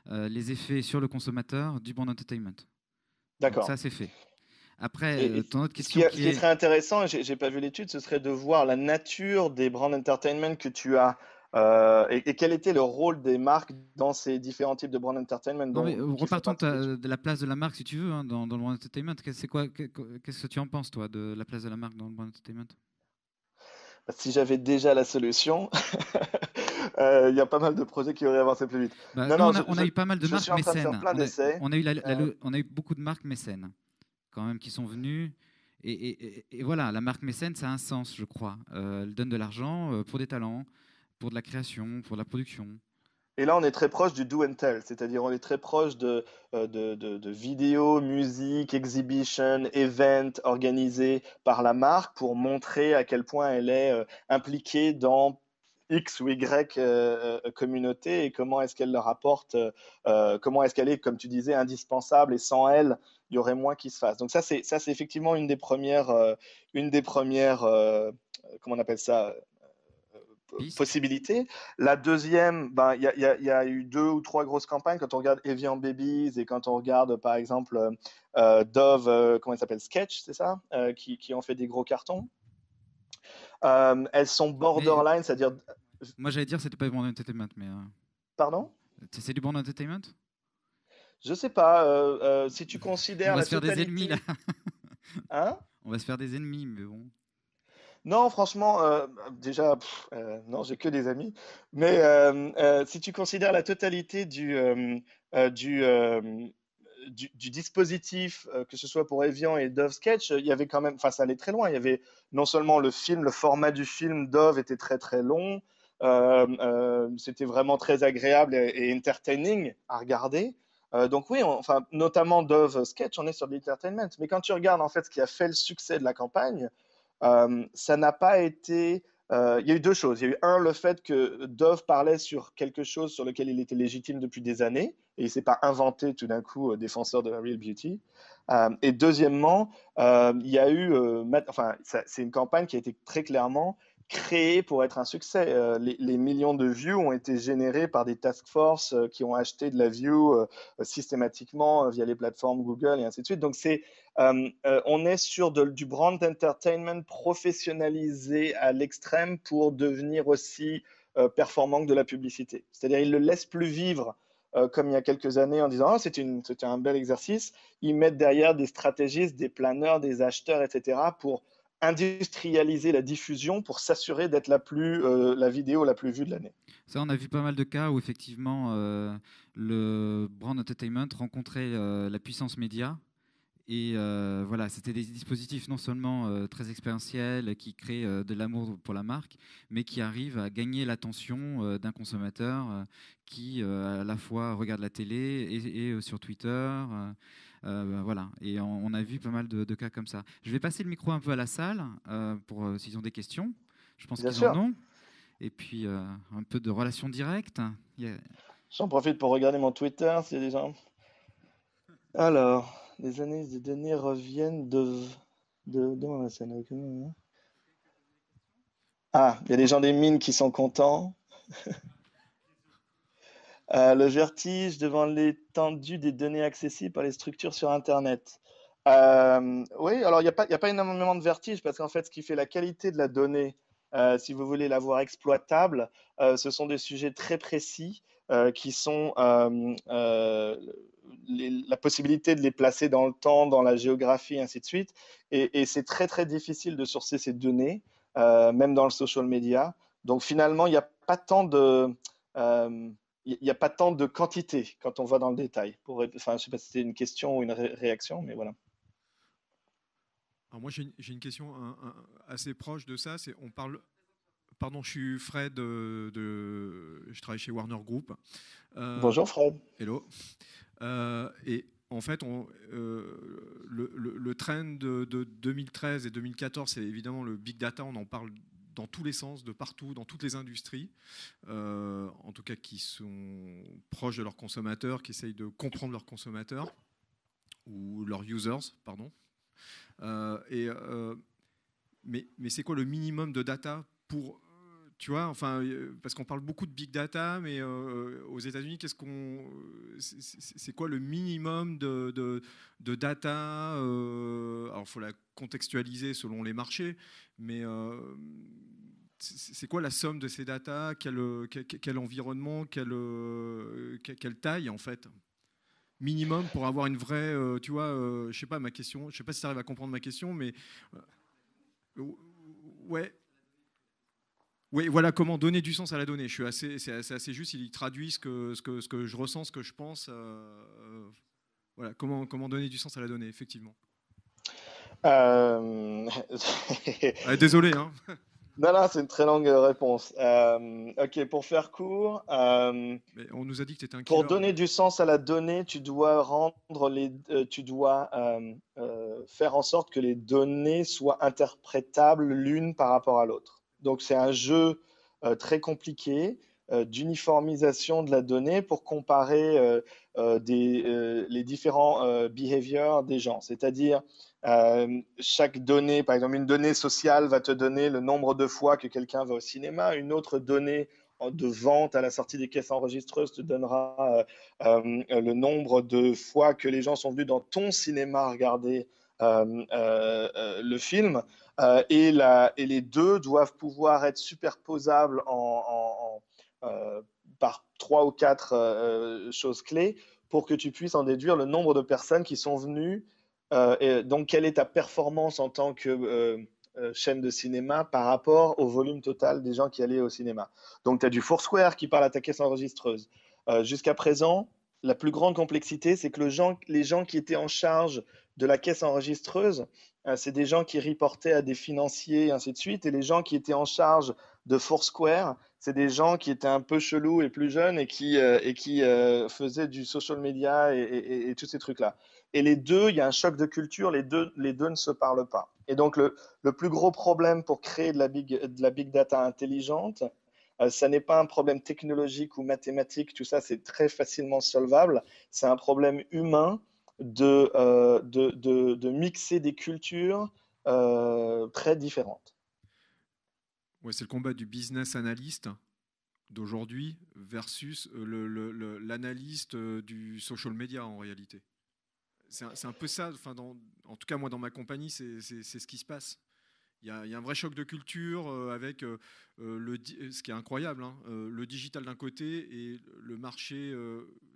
les effets sur le consommateur du brand entertainment. Donc d'accord. ça, c'est fait. Après, Et ton autre ce question ce qui qui est. serait intéressant, et j'ai pas vu l'étude, ce serait de voir la nature des brand entertainment que tu as et quel était le rôle des marques dans ces différents types de brand entertainment Non, mais qui font repartons partie de l'étude. de la place de la marque, si tu veux, hein, dans le brand entertainment. Qu'est-ce que tu en penses, toi, de la place de la marque dans le brand entertainment? Si j'avais déjà la solution, il y a pas mal de projets qui auraient avancé plus vite. Bah, Non, nous, non, on a eu pas mal de je marques suis en train de faire mécènes. plein d'essais. On a eu beaucoup de marques mécènes, quand même, qui sont venues. Et voilà, la marque mécène, ça a un sens, je crois. Elle donne de l'argent pour des talents, pour de la création, pour de la production. Et là, on est très proche du do and tell, c'est-à-dire on est très proche de vidéos, musique, exhibition, event organisés par la marque pour montrer à quel point elle est impliquée dans X ou Y communauté et comment est-ce qu'elle leur apporte, comment est-ce qu'elle est, comme tu disais, indispensable et sans elle, il y aurait moins qui se fasse. Donc ça c'est effectivement une des premières, comment on appelle ça, Piste. possibilité. La deuxième, ben, y a eu 2 ou 3 grosses campagnes. Quand on regarde Evian Babies et quand on regarde, par exemple, Dove, comment il s'appelle, Sketch, c'est ça, qui ont fait des gros cartons. Elles sont Mais borderline, c'est-à-dire, moi, j'allais dire, c'était pas du brand entertainment, mais pardon, c'est du brand entertainment. je sais pas, si tu On considères va la se faire des ennemis là. totalité, hein. On va se faire des ennemis, mais bon. Non, franchement, déjà, non, j'ai que des amis. Mais si tu considères la totalité euh, du, euh, du dispositif, que ce soit pour Evian et Dove Sketch, il y avait quand même, enfin, ça allait très loin. Il y avait non seulement le film, le format du film Dove était très très long, c'était vraiment très agréable et entertaining à regarder. Donc oui, enfin, notamment Dove Sketch, on est sur de l'entertainment. Mais quand tu regardes en fait ce qui a fait le succès de la campagne, ça n'a pas été. Il y a eu 2 choses. Il y a eu le fait que Dove parlait sur quelque chose sur lequel il était légitime depuis des années et il ne s'est pas inventé tout d'un coup défenseur de la real beauty. Et deuxièmement, il y a eu, enfin, c'est une campagne qui a été très clairement créée pour être un succès. Les millions de views ont été générés par des task force qui ont acheté de la view systématiquement via les plateformes Google et ainsi de suite. Donc on est sur du brand entertainment professionnalisé à l'extrême pour devenir aussi performant que de la publicité. C'est-à-dire, ils ne le laissent plus vivre comme il y a quelques années en disant oh, c'était un bel exercice. Ils mettent derrière des stratégistes, des planeurs, des acheteurs, etc. pour industrialiser la diffusion pour s'assurer d'être la vidéo la plus vue de l'année. Ça, on a vu pas mal de cas où effectivement le brand entertainment rencontrait la puissance média. Et voilà, c'était des dispositifs non seulement très expérientiels, qui créent de l'amour pour la marque, mais qui arrivent à gagner l'attention d'un consommateur qui à la fois regarde la télé et sur Twitter. Voilà, et on a vu pas mal de cas comme ça. Je vais passer le micro un peu à la salle pour s'ils ont des questions. Je pense Bien qu'ils en sûr. ont. Et puis un peu de relation directe. J'en profite pour regarder mon Twitter s'il y a des gens. Alors, les analyses des données reviennent de la scène. Ah, il y a des gens des mines qui sont contents. Le vertige devant l'étendue des données accessibles par les structures sur Internet. Oui, alors il y a pas énormément de vertige parce qu'en fait, ce qui fait la qualité de la donnée, si vous voulez la voir exploitable, ce sont des sujets très précis qui sont la possibilité de les placer dans le temps, dans la géographie, ainsi de suite. Et c'est très très difficile de sourcer ces données, même dans le social media. Donc finalement, il n'y a pas tant de il n'y a pas tant de quantité quand on va dans le détail. Enfin, je ne sais pas si c'était une question ou une réaction, mais voilà. Alors moi j'ai une question assez proche de ça. C'est on parle. Pardon, je suis Fred, je travaille chez Warner Group. Bonjour Fred. Hello. Et en fait, le trend de 2013 et 2014, c'est évidemment le big data. On en parle dans tous les sens, de partout, dans toutes les industries, en tout cas qui sont proches de leurs consommateurs, qui essayent de comprendre leurs consommateurs ou leurs users, pardon. Mais c'est quoi le minimum de data pour, tu vois, enfin, parce qu'on parle beaucoup de big data, mais aux États-Unis, c'est quoi le minimum de data alors, il faut la contextualiser selon les marchés, mais c'est quoi la somme de ces data, quel environnement, quelle taille en fait minimum pour avoir une vraie, tu vois, je sais pas ma question, je sais pas si tu arrives à comprendre ma question, mais ouais. Oui, voilà comment donner du sens à la donnée. C'est assez juste. Il traduit ce que je ressens, ce que je pense. Voilà, comment donner du sens à la donnée, effectivement. Euh... Désolé, hein. Non, non, c'est une très longue réponse. Ok, pour faire court, Mais on nous a dit que tu étais un pour killer. donner du sens à la donnée, tu dois faire en sorte que les données soient interprétables l'une par rapport à l'autre. Donc c'est un jeu très compliqué d'uniformisation de la donnée pour comparer les différents behaviors des gens. C'est-à-dire chaque donnée, par exemple une donnée sociale va te donner le nombre de fois que quelqu'un va au cinéma, une autre donnée de vente à la sortie des caisses enregistreuses te donnera le nombre de fois que les gens sont venus dans ton cinéma regarder le film. Et les deux doivent pouvoir être superposables par trois ou quatre choses clés pour que tu puisses en déduire le nombre de personnes qui sont venues. Et donc, quelle est ta performance en tant que chaîne de cinéma par rapport au volume total des gens qui allaient au cinéma. Donc, tu as du Foursquare qui parle à ta caisse enregistreuse. Jusqu'à présent, la plus grande complexité, c'est que les gens qui étaient en charge de la caisse enregistreuse, c'est des gens qui reportaient à des financiers et ainsi de suite. Et les gens qui étaient en charge de Foursquare, c'est des gens qui étaient un peu chelous et plus jeunes et qui faisaient du social media et tous ces trucs-là. Et les deux, il y a un choc de culture, les deux ne se parlent pas. Et donc, le plus gros problème pour créer de la big data intelligente, ça n'est pas un problème technologique ou mathématique, tout ça, c'est très facilement solvable. C'est un problème humain de mixer des cultures très différentes. Ouais, c'est le combat du business analyst d'aujourd'hui versus l'analyste du social media en réalité. C'est un peu ça, enfin en tout cas moi dans ma compagnie, c'est ce qui se passe. Il y a un vrai choc de culture avec ce qui est incroyable, hein, le digital d'un côté et le marché,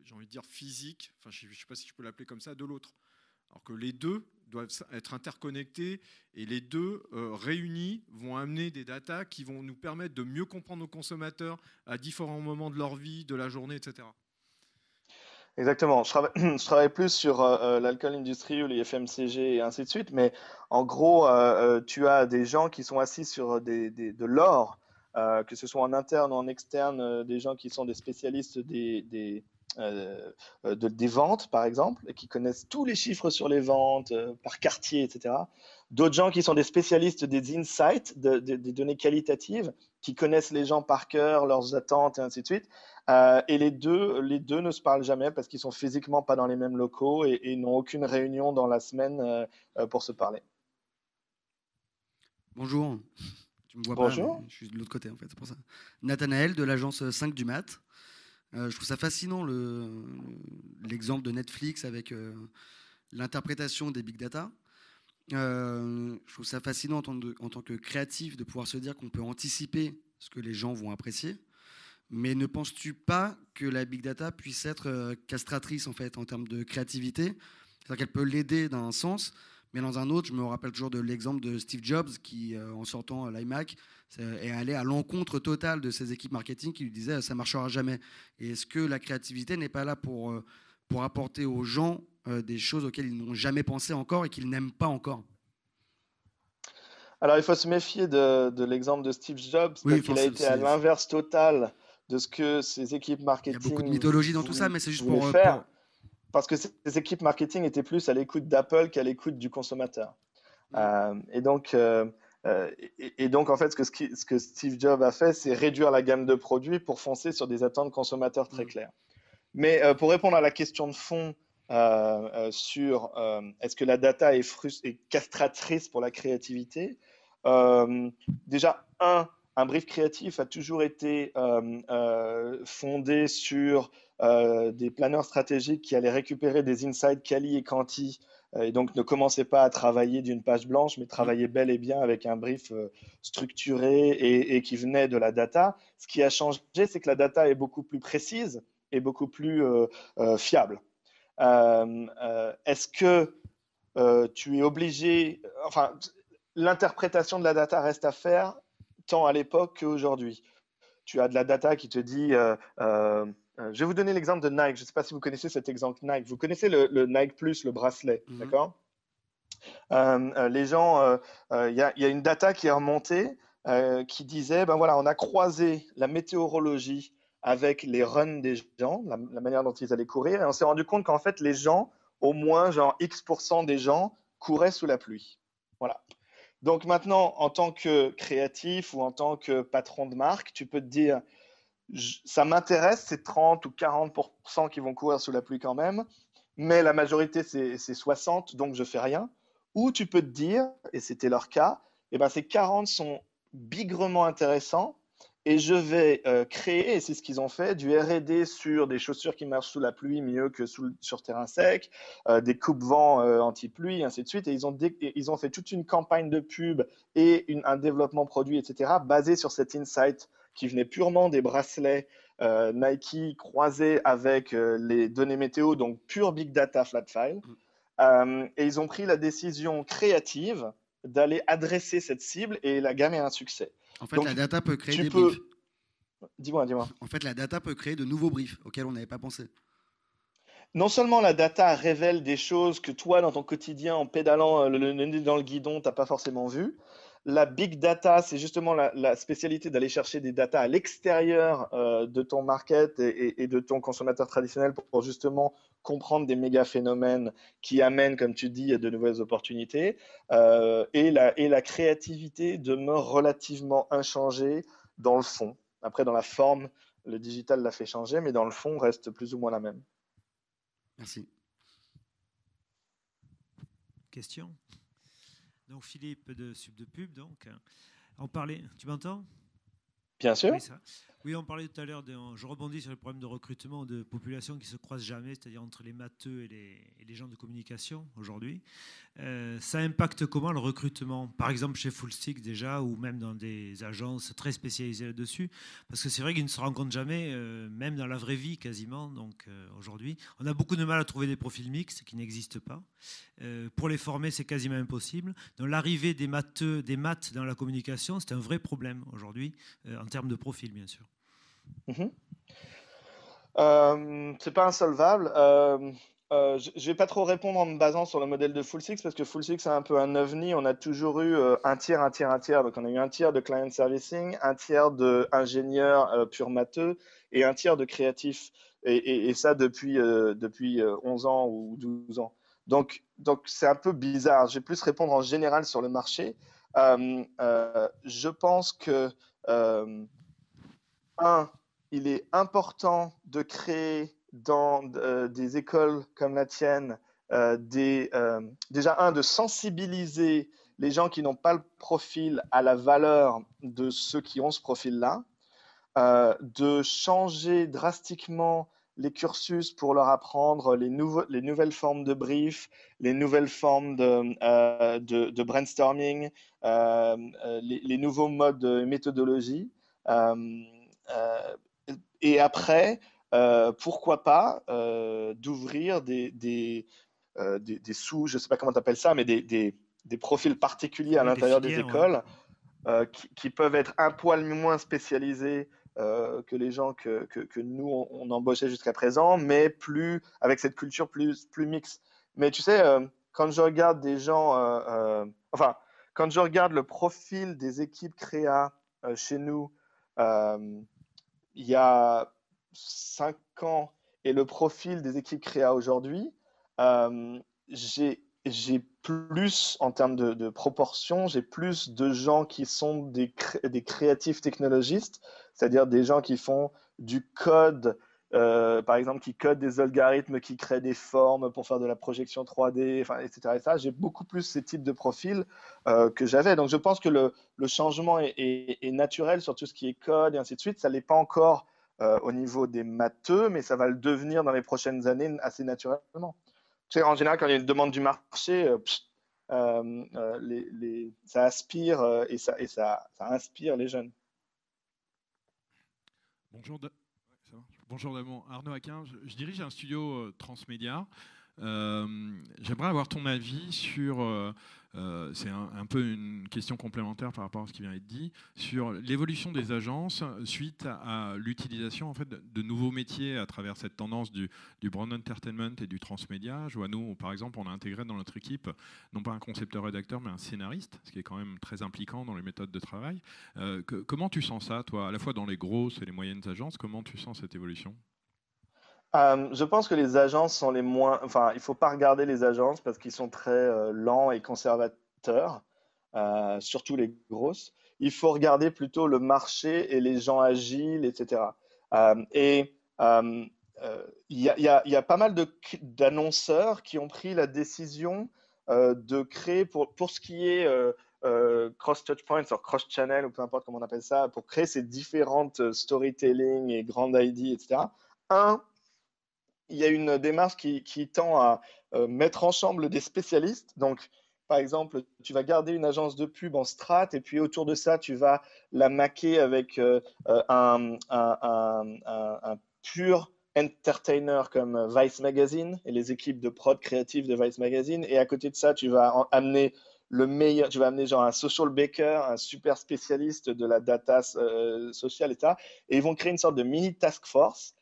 j'ai envie de dire physique, enfin je ne sais pas si je peux l'appeler comme ça, de l'autre. Alors que les deux doivent être interconnectés et les deux réunis vont amener des datas qui vont nous permettre de mieux comprendre nos consommateurs à différents moments de leur vie, de la journée, etc. Exactement. Je travaille plus sur l'alcool industrie ou les FMCG et ainsi de suite, mais en gros, tu as des gens qui sont assis sur de l'or, que ce soit en interne ou en externe, des gens qui sont des spécialistes des ventes, par exemple, et qui connaissent tous les chiffres sur les ventes par quartier, etc. D'autres gens qui sont des spécialistes des insights, des données qualitatives, qui connaissent les gens par cœur, leurs attentes et ainsi de suite. Et les deux ne se parlent jamais parce qu'ils sont physiquement pas dans les mêmes locaux et n'ont aucune réunion dans la semaine pour se parler. Bonjour, Tu me vois pas, Bonjour. mais je suis de l'autre côté en fait, c'est pour ça. Nathanaël de l'agence 5 du Mat. Je trouve ça fascinant l'exemple de Netflix avec l'interprétation des big data. Je trouve ça fascinant en tant que créatif de pouvoir se dire qu'on peut anticiper ce que les gens vont apprécier. Mais ne penses-tu pas que la big data puisse être castratrice en fait en termes de créativité? C'est-à-dire qu'elle peut l'aider dans un sens, mais dans un autre, je me rappelle toujours de l'exemple de Steve Jobs qui, en sortant l'iMac, est allé à l'encontre totale de ses équipes marketing qui lui disaient ça marchera jamais. Et est-ce que la créativité n'est pas là pour apporter aux gens des choses auxquelles ils n'ont jamais pensé encore et qu'ils n'aiment pas encore? Alors, il faut se méfier de l'exemple de Steve Jobs Oui, parce qu'il a été à l'inverse total de ce que ses équipes il y a marketing beaucoup de mythologie dans tout ça, mais c'est juste voulaient pour faire. Parce que ses équipes marketing étaient plus à l'écoute d'Apple qu'à l'écoute du consommateur. Et donc, en fait, ce que Steve Jobs a fait, c'est réduire la gamme de produits pour foncer sur des attentes consommateurs très claires. Mais pour répondre à la question de fond sur est-ce que la data est castratrice pour la créativité, déjà, un brief créatif a toujours été fondé sur des planeurs stratégiques qui allaient récupérer des insights quali et quanti, et donc ne commencez pas à travailler d'une page blanche, mais travaillez bel et bien avec un brief structuré et qui venait de la data. Ce qui a changé, c'est que la data est beaucoup plus précise et beaucoup plus fiable. Est-ce que tu es obligé, enfin, l'interprétation de la data reste à faire tant à l'époque qu'aujourd'hui. Tu as de la data qui te dit, je vais vous donner l'exemple de Nike. Je ne sais pas si vous connaissez cet exemple Nike. Vous connaissez le Nike Plus, le bracelet, d'accord? Les gens, il y a une data qui est remontée qui disait, ben voilà, on a croisé la météorologie avec les runs des gens, la manière dont ils allaient courir, et on s'est rendu compte qu'en fait, les gens, au moins genre X% des gens couraient sous la pluie. Voilà. Donc maintenant, en tant que créatif ou en tant que patron de marque, tu peux te dire, ça m'intéresse, c'est 30 ou 40% qui vont courir sous la pluie quand même, mais la majorité, c'est 60, donc je fais rien. Ou tu peux te dire, et c'était leur cas, eh ben, ces 40 sont bigrement intéressants, et je vais créer, et c'est ce qu'ils ont fait, du R&D sur des chaussures qui marchent sous la pluie mieux que sur terrain sec, des coupe-vents anti-pluie, ainsi de suite. Et ils ont fait toute une campagne de pub et un développement produit, etc., basé sur cet insight qui venait purement des bracelets Nike croisés avec les données météo, donc pure big data flat file. Et ils ont pris la décision créative d'aller adresser cette cible et la gamme est un succès. En fait, donc, la data peut créer des briefs. Dis-moi. En fait, la data peut créer de nouveaux briefs auxquels on n'avait pas pensé. Non seulement la data révèle des choses que toi, dans ton quotidien, en pédalant le nez dans le guidon, tu n'as pas forcément vu. La big data, c'est justement la spécialité d'aller chercher des data à l'extérieur de ton market et de ton consommateur traditionnel pour justement comprendre des méga phénomènes qui amènent, comme tu dis, à de nouvelles opportunités. Et la créativité demeure relativement inchangée dans le fond. Après, dans la forme, le digital l'a fait changer, mais dans le fond, reste plus ou moins la même. Merci. Question. Donc Philippe de Sub de Pub, donc on parlait. Tu m'entends? Bien sûr. Oui, on parlait tout à l'heure. Je rebondis sur le problème de recrutement de populations qui se croisent jamais, c'est-à-dire entre les matheux et les gens de communication aujourd'hui. Ça impacte comment le recrutement? Par exemple chez Fullstick déjà, ou même dans des agences très spécialisées là-dessus, parce que c'est vrai qu'ils ne se rencontrent jamais, même dans la vraie vie quasiment. Donc aujourd'hui, on a beaucoup de mal à trouver des profils mixtes qui n'existent pas. Pour les former, c'est quasiment impossible. Donc l'arrivée des maths dans la communication, c'est un vrai problème aujourd'hui en termes de profil, bien sûr. C'est pas insolvable. Je vais pas trop répondre en me basant sur le modèle de Fullstick parce que Fullstick c'est un peu un ovni. On a toujours eu un tiers. Donc on a eu un tiers de client servicing, un tiers d'ingénieurs pur matheux et un tiers de créatifs. Et ça depuis 11 ans ou 12 ans. Donc c'est un peu bizarre. Je vais plus répondre en général sur le marché. Je pense que il est important de créer dans des écoles comme la tienne déjà de sensibiliser les gens qui n'ont pas le profil à la valeur de ceux qui ont ce profil-là, de changer drastiquement les cursus pour leur apprendre les nouvelles formes de brief, les nouvelles formes de brainstorming, les nouveaux modes de méthodologie. Et après, pourquoi pas d'ouvrir des sous, je ne sais pas comment tu appelles ça, mais des profils particuliers à l'intérieur des écoles qui peuvent être un poil moins spécialisés que les gens que nous, on embauchait jusqu'à présent, mais avec cette culture plus mixte. Mais tu sais, quand je regarde des gens, quand je regarde le profil des équipes créa chez nous, il y a 5 ans et le profil des équipes créa aujourd'hui, j'ai plus, en termes de proportion, j'ai plus de gens qui sont des créatifs technologistes, c'est-à-dire des gens qui font du code, par exemple, qui codent des algorithmes, qui créent des formes pour faire de la projection 3D, etc. Et ça, j'ai beaucoup plus ces types de profils que j'avais. Donc, je pense que le changement est naturel sur tout ce qui est code et ainsi de suite. Ça ne l'est pas encore au niveau des matheux, mais ça va le devenir dans les prochaines années assez naturellement. Tu sais, en général, quand il y a une demande du marché, ça aspire et ça inspire les jeunes. Bonjour Arnaud Aquin, je dirige un studio transmédia. J'aimerais avoir ton avis sur, c'est un peu une question complémentaire par rapport à ce qui vient d'être dit, sur l'évolution des agences suite à l'utilisation en fait, de nouveaux métiers à travers cette tendance du brand entertainment et du transmédia. Je vois, nous, par exemple, on a intégré dans notre équipe, non pas un concepteur-rédacteur, mais un scénariste, ce qui est quand même très impliquant dans les méthodes de travail. Comment tu sens ça, toi, à la fois dans les grosses et les moyennes agences? Comment tu sens cette évolution? Je pense que les agences sont les moins. Enfin, il ne faut pas regarder les agences parce qu'ils sont très lents et conservateurs, surtout les grosses. Il faut regarder plutôt le marché et les gens agiles, etc. Il y a pas mal d'annonceurs qui ont pris la décision de créer, pour ce qui est cross-touchpoints, ou cross-channel, ou peu importe comment on appelle ça, pour créer ces différentes storytelling et grandes ID, etc. Il y a une démarche qui tend à mettre ensemble des spécialistes. Donc, par exemple, tu vas garder une agence de pub en strat et puis autour de ça, tu vas la maquer avec un pur entertainer comme Vice Magazine et les équipes de prod créative de Vice Magazine. Et à côté de ça, tu vas amener le meilleur, tu vas amener genre un social baker, un super spécialiste de la data sociale, etc. Et ils vont créer une sorte de mini task force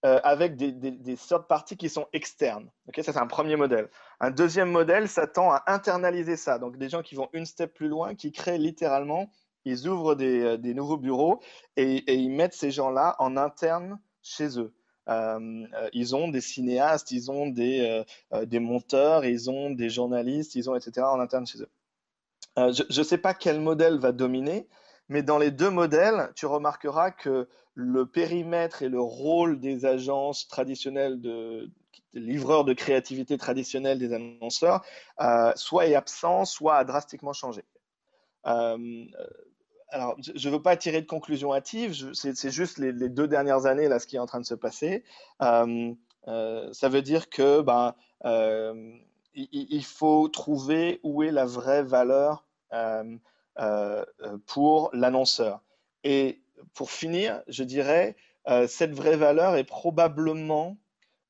avec des third parties qui sont externes. Okay, ça, c'est un premier modèle. Un deuxième modèle, ça tend à internaliser ça. Donc, des gens qui vont une step plus loin, qui créent littéralement, ils ouvrent des nouveaux bureaux et ils mettent ces gens-là en interne chez eux. Ils ont des cinéastes, ils ont des monteurs, ils ont des journalistes, ils ont etc. en interne chez eux. Je ne sais pas quel modèle va dominer, mais dans les deux modèles, tu remarqueras que le périmètre et le rôle des agences traditionnelles, des livreurs de créativité traditionnels des annonceurs, soit est absent, soit a drastiquement changé. Alors, je ne veux pas tirer de conclusion hâtive, c'est juste les 2 dernières années, là, ce qui est en train de se passer. Ça veut dire que il faut trouver où est la vraie valeur pour l'annonceur. Et pour finir, je dirais, cette vraie valeur est probablement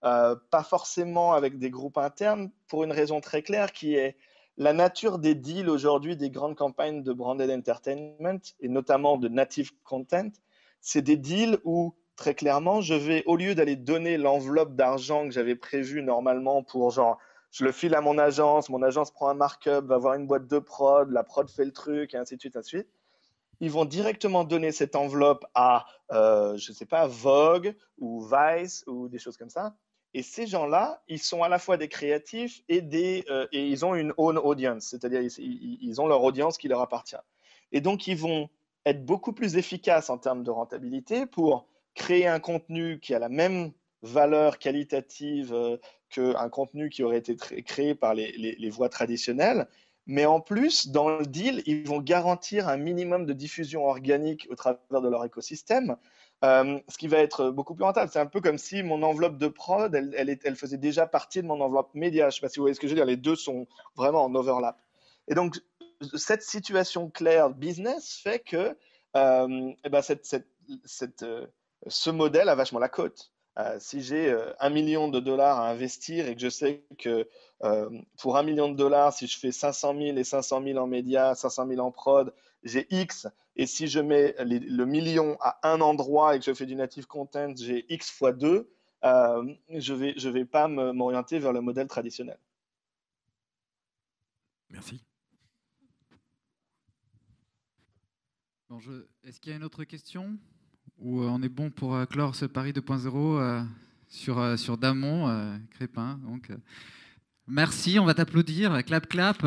pas forcément avec des groupes internes, pour une raison très claire qui est la nature des deals aujourd'hui des grandes campagnes de branded entertainment et notamment de native content. C'est des deals où très clairement, au lieu d'aller donner l'enveloppe d'argent que j'avais prévue normalement pour genre, je le file à mon agence prend un markup, va voir une boîte de prod, la prod fait le truc, et ainsi de suite, ainsi de suite. Ils vont directement donner cette enveloppe à, je ne sais pas, Vogue ou Vice ou des choses comme ça. Et ces gens-là, ils sont à la fois des créatifs et ils ont une own audience, c'est-à-dire ils ont leur audience qui leur appartient. Et donc, ils vont être beaucoup plus efficaces en termes de rentabilité pour créer un contenu qui a la même valeur qualitative qu'un contenu qui aurait été créé par les voies traditionnelles, Mais en plus, dans le deal, ils vont garantir un minimum de diffusion organique au travers de leur écosystème, ce qui va être beaucoup plus rentable. C'est un peu comme si mon enveloppe de prod, elle faisait déjà partie de mon enveloppe média. Je ne sais pas si vous voyez ce que je veux dire. Les deux sont vraiment en overlap. Et donc, cette situation claire business fait que ce modèle a vachement la cote. Si j'ai $1 million à investir et que je sais que pour $1 million, si je fais 500 000 et 500 000 en médias, 500 000 en prod, j'ai X. Et si je mets le million à un endroit et que je fais du native content, j'ai X fois 2. Je vais pas m'orienter vers le modèle traditionnel. Merci. Bon, est-ce qu'il y a une autre question? Ou on est bon pour clore ce Paris 2.0 sur Damon, Crépin. Donc, merci, on va t'applaudir. Clap, clap.